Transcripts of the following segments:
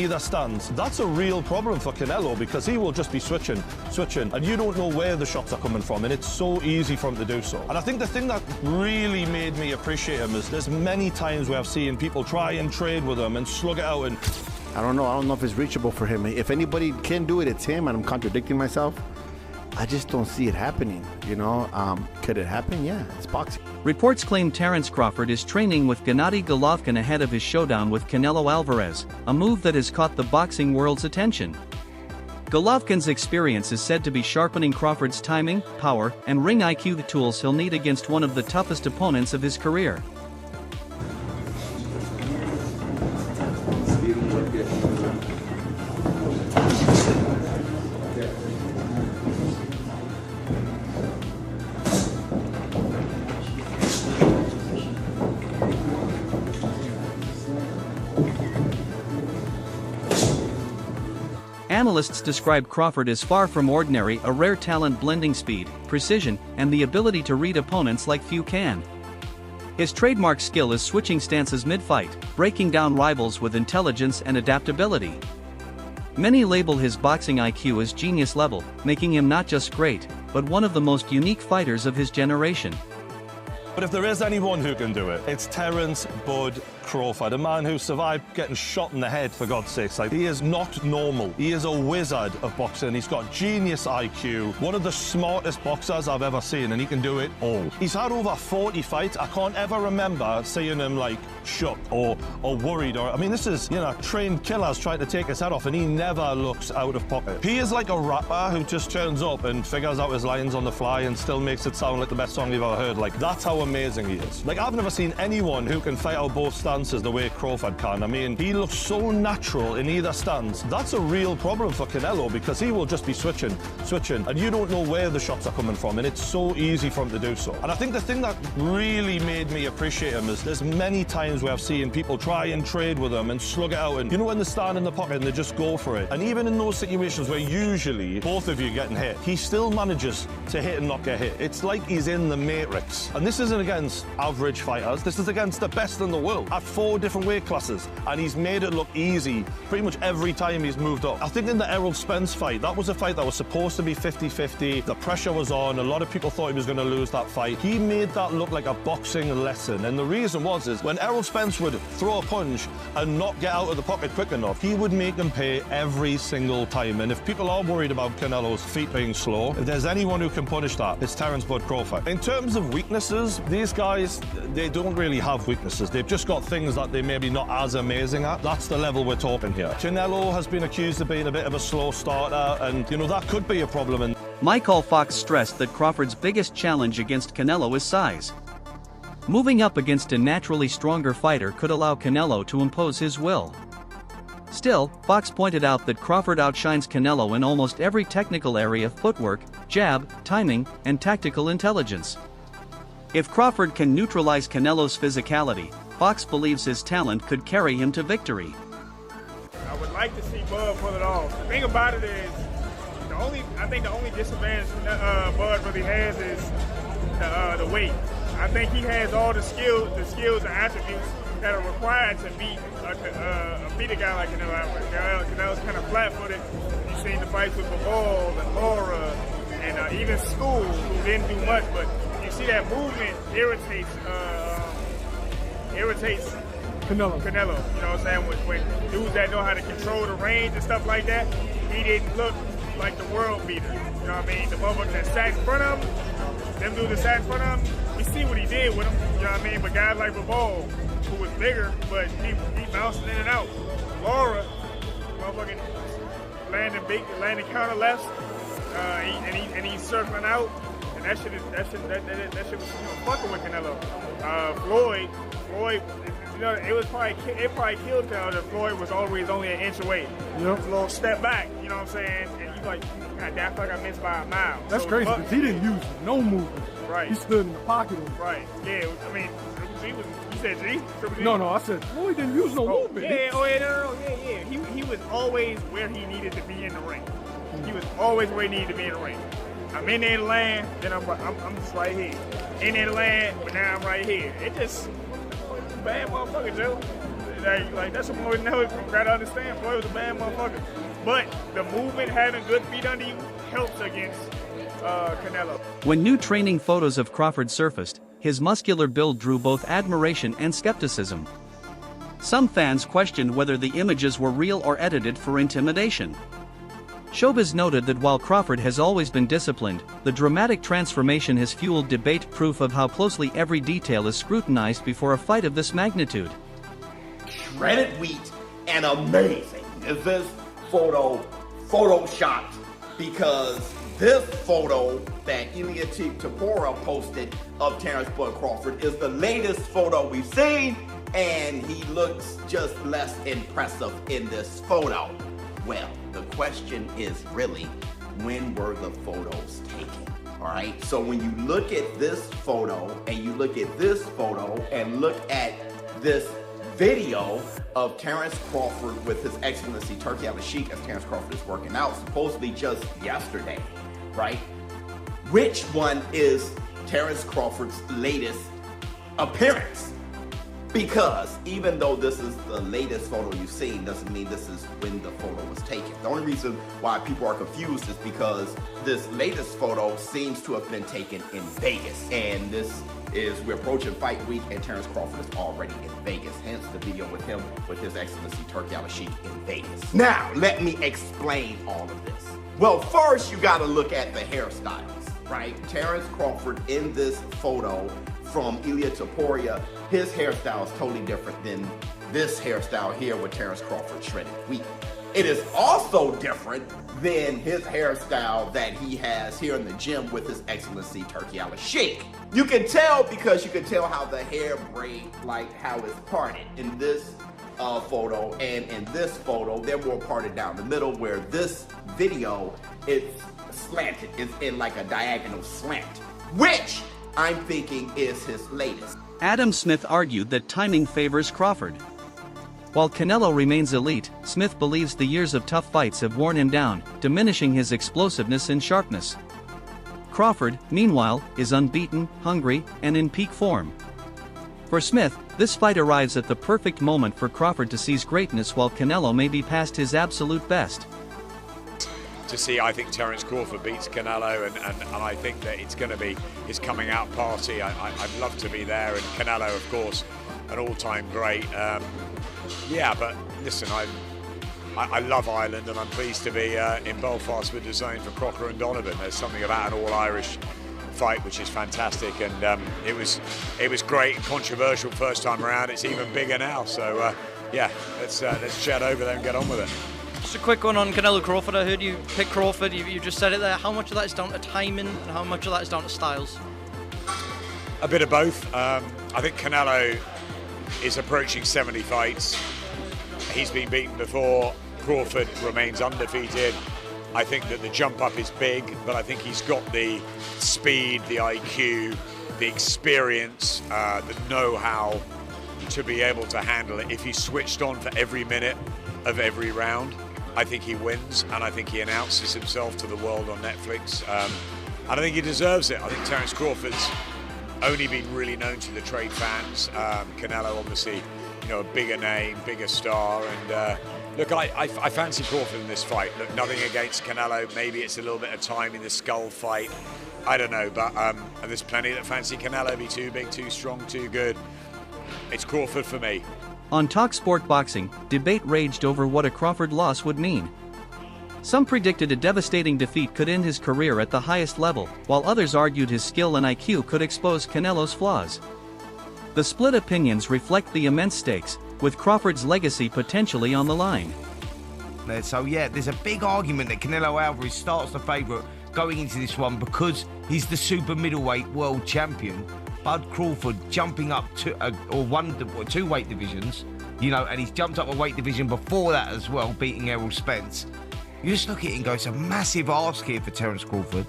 either stance, that's a real problem for Canelo because he will just be switching, and you don't know where the shots are coming from, and it's so easy for him to do so. And I think the thing that really made me appreciate him is there's many times where I've seen people try and trade with him and slug it out and... I don't know if it's reachable for him. If anybody can do it, it's him, and I'm contradicting myself. I just don't see it happening, you know? Could it happen? Yeah, it's boxing. Reports claim Terence Crawford is training with Gennady Golovkin ahead of his showdown with Canelo Alvarez, a move that has caught the boxing world's attention. Golovkin's experience is said to be sharpening Crawford's timing, power, and ring IQ, the tools he'll need against one of the toughest opponents of his career. Analysts describe Crawford as far from ordinary, a rare talent blending speed, precision, and the ability to read opponents like few can. His trademark skill is switching stances mid-fight, breaking down rivals with intelligence and adaptability. Many label his boxing IQ as genius level, making him not just great, but one of the most unique fighters of his generation. But if there is anyone who can do it, it's Terence "Bud" Crawford, a man who survived getting shot in the head, for God's sakes. Like, he is not normal. He is a wizard of boxing. He's got genius IQ, one of the smartest boxers I've ever seen, and he can do it all. He's had over 40 fights. I can't ever remember seeing him, like, shook or worried. I mean, this is, you know, trained killers trying to take his head off, and he never looks out of pocket. He is like a rapper who just turns up and figures out his lines on the fly and still makes it sound like the best song you've ever heard. Like, that's how amazing he is. Like, I've never seen anyone who can fight out both stances the way Crawford can. I mean, he looks so natural in either stance. That's a real problem for Canelo because he will just be switching, and you don't know where the shots are coming from, and it's so easy for him to do so. And I think the thing that really made me appreciate him is there's many times where I've seen people try and trade with him and slug it out, and you know when they stand in the pocket and they just go for it. And even in those situations where usually both of you are getting hit, he still manages to hit and not get hit. It's like he's in the Matrix. And this isn't against average fighters. This is against the best in the world at 4 different weight classes, and he's made it look easy pretty much every time he's moved up. I think in the Errol Spence fight, that was a fight that was supposed to be 50-50. The pressure was on. A lot of people thought he was going to lose that fight. He made that look like a boxing lesson, and the reason is when Errol Spence would throw a punch and not get out of the pocket quick enough, he would make them pay every single time. And if people are worried about Canelo's feet being slow, if there's anyone who can punish that, it's Terence "Bud" Crawford. In terms of weaknesses, these guys, they don't really have weaknesses. They've just got things that they maybe not as amazing at. That's the level we're talking here. Canelo has been accused of being a bit of a slow starter, and, you know, that could be a problem. And Michael Fox stressed that Crawford's biggest challenge against Canelo is size. Moving up against a naturally stronger fighter could allow Canelo to impose his will. Still, Fox pointed out that Crawford outshines Canelo in almost every technical area: footwork, jab, timing, and tactical intelligence. If Crawford can neutralize Canelo's physicality, Fox believes his talent could carry him to victory. I would like to see Bud pull it off. The thing about it is, I think the only disadvantage Bud really has is the weight. I think he has all the skills and attributes that are required to beat a guy like Canelo Alvarez. Canelo's kind of flat-footed. You've seen the fights with Bivol and Laura and even School, who didn't do much, but you see that movement irritates Canelo. You know what I'm saying? When dudes that know how to control the range and stuff like that, he didn't look like the world beater. You know what I mean? The motherfuckers that sat in front of him, them dudes that sat in front of him, we see what he did with him. You know what I mean? But guys like Bivol, who was bigger, but he bounced in and out. Laura, motherfucking landing counter lefts, and he's circling out. And that shit was fucking with Canelo. Floyd, you know, it probably killed Canelo that Floyd was always only an inch away. Yep. A little step back, you know what I'm saying? And he's like, God damn, I feel like I missed by a mile. That's crazy, because he didn't use no movement. Right. He stood in the pocket. Right. Yeah, I mean, you said G? Triple G? No, I said Floyd didn't use no movement. Yeah. He was always where he needed to be in the ring. He was always where he needed to be in the ring. I'm in there to land, then I'm just right here. In there to land, but now I'm right here. It just bad motherfucker, Joe. Like that's what Floyd never gotta understand. Floyd was a bad motherfucker. But the movement, having good feet under you, helps against Canelo. When new training photos of Crawford surfaced, his muscular build drew both admiration and skepticism. Some fans questioned whether the images were real or edited for intimidation. Showbiz noted that while Crawford has always been disciplined, the dramatic transformation has fueled debate, proof of how closely every detail is scrutinized before a fight of this magnitude. Shredded wheat and amazing. Is this photo photoshopped? Because this photo that Ilia Tapora posted of Terence Bud Crawford is the latest photo we've seen, and he looks just less impressive in this photo. Well, the question is really, when were the photos taken? All right, so when you look at this photo and you look at this photo and look at this video of Terence Crawford with His Excellency Turki Al-Sheikh as Terence Crawford is working out, supposedly just yesterday, right? Which one is Terence Crawford's latest appearance? Because even though this is the latest photo you've seen, doesn't mean this is when the photo was taken. The only reason why people are confused is because this latest photo seems to have been taken in Vegas. And this is, we're approaching fight week and Terence Crawford is already in Vegas. Hence the video with him with His Excellency Turki Al-Sheikh in Vegas. Now, let me explain all of this. Well, first you gotta look at the hairstyles, right? Terence Crawford in this photo from Ilia Tapora, his hairstyle is totally different than this hairstyle here with Terence Crawford shredded wheat. It is also different than his hairstyle that he has here in the gym with His Excellency Turki Al-Sheikh. You can tell because you can tell how the hair braid, like how it's parted in this photo, and in this photo, they're more parted down the middle, where this video, it's slanted, it's in like a diagonal slant, which I'm thinking is his latest. Adam Smith argued that timing favors Crawford. While Canelo remains elite, Smith believes the years of tough fights have worn him down, diminishing his explosiveness and sharpness. Crawford, meanwhile, is unbeaten, hungry, and in peak form. For Smith, this fight arrives at the perfect moment for Crawford to seize greatness while Canelo may be past his absolute best. To see, I think Terence Crawford beats Canelo, and I think that it's going to be his coming out party. I'd love to be there, and Canelo, of course, an all-time great. Yeah, but listen, I love Ireland, and I'm pleased to be in Belfast with the zone for Crocker and Donovan. There's something about an all-Irish fight which is fantastic, and it was great and controversial first time around. It's even bigger now, so yeah, let's chat over there and get on with it. Just a quick one on Canelo Crawford. I heard you pick Crawford. You just said it there. How much of that is down to timing and how much of that is down to styles? A bit of both. I think Canelo is approaching 70 fights. He's been beaten before. Crawford remains undefeated. I think that the jump up is big, but I think he's got the speed, the IQ, the experience, the know-how to be able to handle it. If he's switched on for every minute of every round, I think he wins, and I think he announces himself to the world on Netflix. And I think he deserves it. I think Terence Crawford's only been really known to the trade fans. Canelo, obviously, you know, a bigger name, bigger star, and look, I fancy Crawford in this fight. Look, nothing against Canelo. Maybe it's a little bit of time in the skull fight. I don't know, but there's plenty that fancy Canelo. Be too big, too strong, too good. It's Crawford for me. On TalkSport Boxing, debate raged over what a Crawford loss would mean. Some predicted a devastating defeat could end his career at the highest level, while others argued his skill and IQ could expose Canelo's flaws. The split opinions reflect the immense stakes, with Crawford's legacy potentially on the line. So yeah, there's a big argument that Canelo Alvarez starts the favourite going into this one because he's the super middleweight world champion. Bud Crawford jumping up to two weight divisions, you know, and he's jumped up a weight division before that as well, beating Errol Spence. You just look at it and go, it's a massive ask here for Terence Crawford.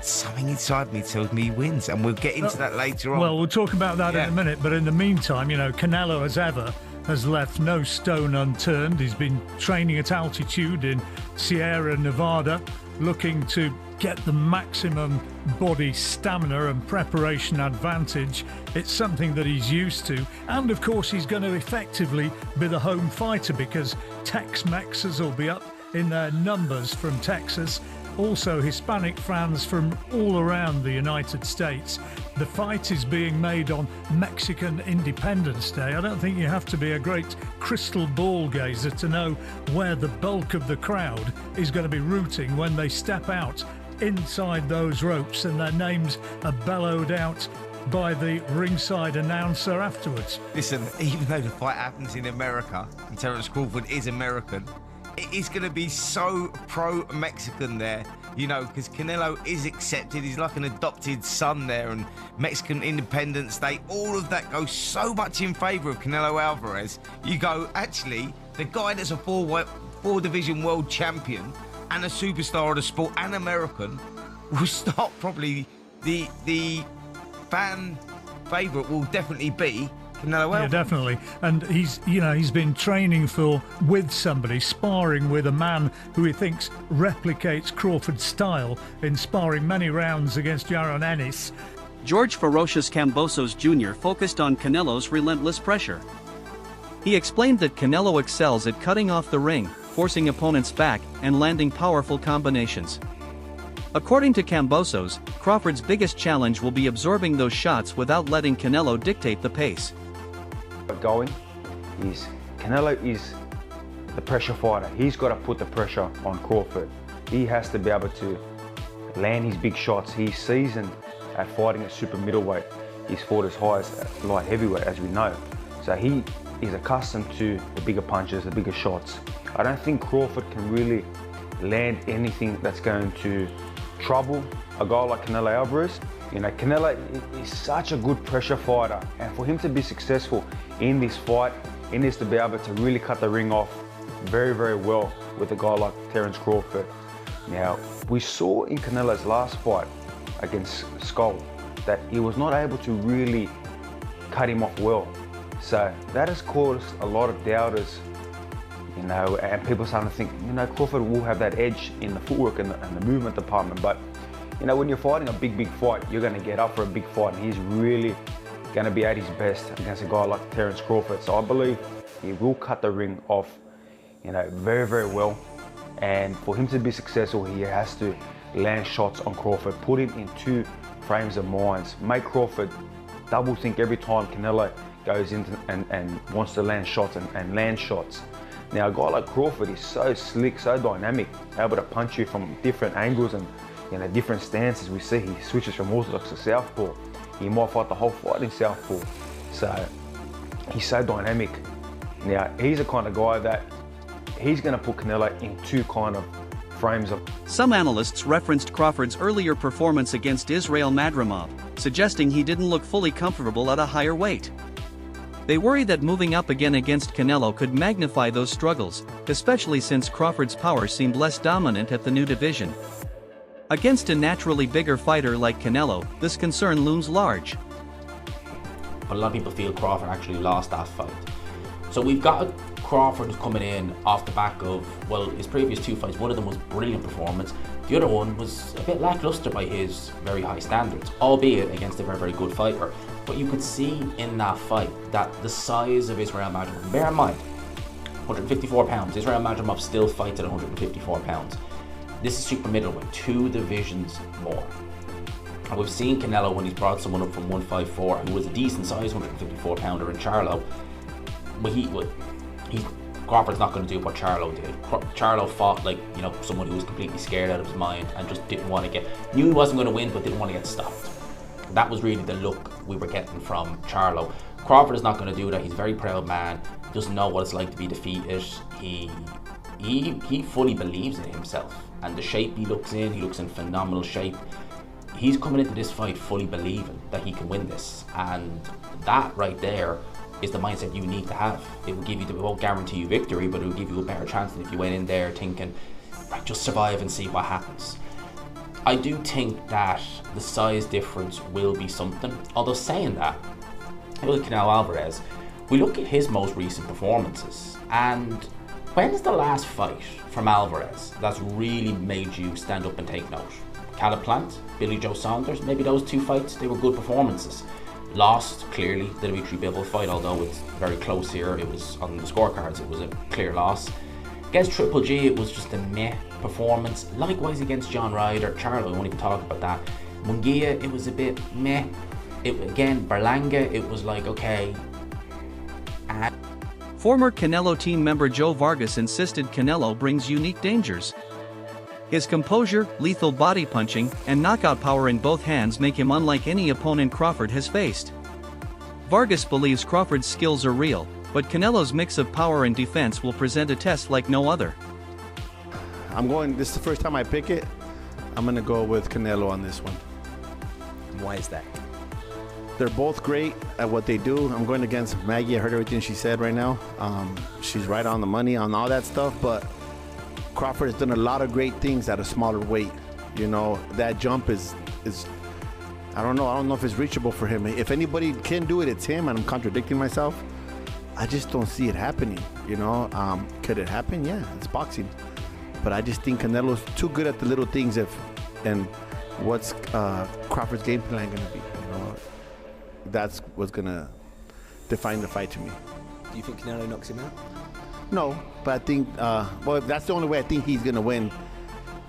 Something inside me tells me he wins, and we'll get into that later on. Well, we'll talk about that in a minute, but in the meantime, you know, Canelo, as ever, has left no stone unturned. He's been training at altitude in Sierra Nevada, looking to get the maximum body stamina and preparation advantage. It's something that he's used to, and of course he's going to effectively be the home fighter because Tex-Mexers will be up in their numbers from Texas. Also Hispanic fans from all around the United States. The fight is being made on Mexican Independence Day. I don't think you have to be a great crystal ball gazer to know where the bulk of the crowd is going to be rooting when they step out inside those ropes and their names are bellowed out by the ringside announcer afterwards. Listen, even though the fight happens in America and Terence Crawford is American, it is going to be so pro-Mexican there, you know, because Canelo is accepted. He's like an adopted son there, and Mexican Independence Day, all of that goes so much in favour of Canelo Alvarez. You go, actually, the guy that's a four-division world champion and a superstar of the sport and American will start probably the fan favourite will definitely be Canelo Alvarez. Yeah, definitely. And he's been training with somebody, sparring with a man who he thinks replicates Crawford's style in sparring many rounds against Yaron Ennis. George Ferocious Kambosos Jr. focused on Canelo's relentless pressure. He explained that Canelo excels at cutting off the ring, forcing opponents back, and landing powerful combinations. According to Kambosos, Crawford's biggest challenge will be absorbing those shots without letting Canelo dictate the pace. Canelo is the pressure fighter. He's got to put the pressure on Crawford. He has to be able to land his big shots. He's seasoned at fighting at super middleweight. He's fought as high as light heavyweight, as we know. So he is accustomed to the bigger punches, the bigger shots. I don't think Crawford can really land anything that's going to trouble a guy like Canelo Alvarez. You know, Canelo is such a good pressure fighter, and for him to be successful in this fight, he needs to be able to really cut the ring off very, very well with a guy like Terence Crawford. Now, we saw in Canelo's last fight against Skull that he was not able to really cut him off well. So that has caused a lot of doubters, you know, and people starting to think, you know, Crawford will have that edge in the footwork and the movement department. But, you know, when you're fighting a big fight, you're going to get up for a big fight, and he's really going to be at his best against a guy like Terence Crawford. So I believe he will cut the ring off, you know, very, very well. And for him to be successful, he has to land shots on Crawford, put him in two frames of minds, make Crawford double think every time Canelo goes into and wants to land shots and land shots. Now, a guy like Crawford is so slick, so dynamic, able to punch you from different angles and, you know, different stances. We see he switches from orthodox to southpaw. He might fight the whole fight in southpaw. So he's so dynamic. Now, he's the kind of guy that he's going to put Canelo in two kind of frames of. Some analysts referenced Crawford's earlier performance against Israil Madrimov, suggesting he didn't look fully comfortable at a higher weight. They worry that moving up again against Canelo could magnify those struggles, especially since Crawford's power seemed less dominant at the new division. Against a naturally bigger fighter like Canelo, this concern looms large. But a lot of people feel Crawford actually lost that fight. So we've got Crawford coming in off the back of, well, his previous two fights. One of them was brilliant performance. The other one was a bit lackluster by his very high standards, albeit against a very, very good fighter. But you could see in that fight that the size of Israil Madrimov, bear in mind, 154 pounds, Israil Madrimov still fights at 154 pounds. This is super middleweight, 2 divisions more. And we've seen Canelo when he's brought someone up from 154 who was a decent size 154 pounder in Charlo. But Crawford's not going to do what Charlo did. Charlo fought like, you know, someone who was completely scared out of his mind and just didn't want to knew he wasn't going to win, but didn't want to get stopped. That was really the look we were getting from Charlo. Crawford is not going to do that. He's a very proud man, doesn't know what it's like to be defeated. He fully believes in himself, and the shape he looks in phenomenal shape. He's coming into this fight fully believing that he can win this, and that right there is the mindset you need to have. It won't guarantee you victory, but it will give you a better chance than if you went in there thinking, right, just survive and see what happens. I do think that the size difference will be something, although saying that, with Canelo Alvarez, we look at his most recent performances, and when's the last fight from Alvarez that's really made you stand up and take note? Caliplant, Billy Joe Saunders, maybe those 2 fights, they were good performances. Lost, clearly, the Dimitri Bivol fight, although it's very close here, it was on the scorecards, it was a clear loss. Against Triple G, it was just a meh performance. Likewise against John Ryder. Charlo, I won't even talk about that. Munguia, it was a bit meh. Again, Berlanga, it was like, okay. Former Canelo team member Joe Vargas insisted Canelo brings unique dangers. His composure, lethal body punching, and knockout power in both hands make him unlike any opponent Crawford has faced. Vargas believes Crawford's skills are real, but Canelo's mix of power and defense will present a test like no other. This is the first time I pick it. I'm going to go with Canelo on this one. Why is that? They're both great at what they do. I'm going against Maggie. I heard everything she said right now. She's right on the money on all that stuff, but Crawford has done a lot of great things at a smaller weight. You know, that jump is I don't know if it's reachable for him. If anybody can do it, it's him, and I'm contradicting myself. I just don't see it happening, you know. Could it happen? Yeah, it's boxing. But I just think Canelo's too good at the little things. And what's Crawford's game plan going to be? You know, that's what's going to define the fight to me. Do you think Canelo knocks him out? No, but I think, well, that's the only way I think he's going to win.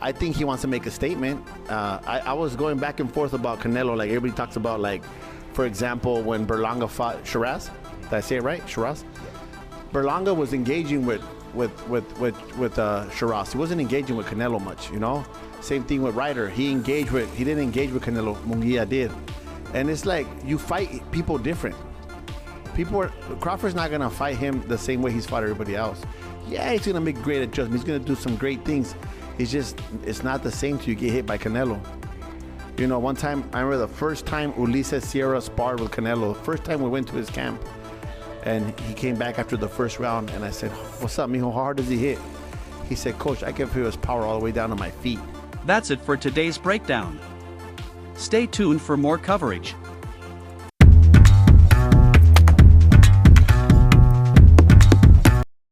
I think he wants to make a statement. I was going back and forth about Canelo, like everybody talks about, like, for example, when Berlanga fought Shiraz. Did I say it right? Shiraz? Berlanga was engaging with Shiraz. He wasn't engaging with Canelo much, you know? Same thing with Ryder. He didn't engage with Canelo. Munguia did. And it's like, you fight people different. Crawford's not gonna fight him the same way he's fought everybody else. Yeah, he's gonna make great adjustments. He's gonna do some great things. It's not the same till you get hit by Canelo. You know, one time, I remember the first time Ulises Sierra sparred with Canelo, first time we went to his camp, and he came back after the first round, and I said, "What's up, mijo? How hard does he hit?" He said, "Coach, I can feel his power all the way down to my feet." That's it for today's breakdown. Stay tuned for more coverage.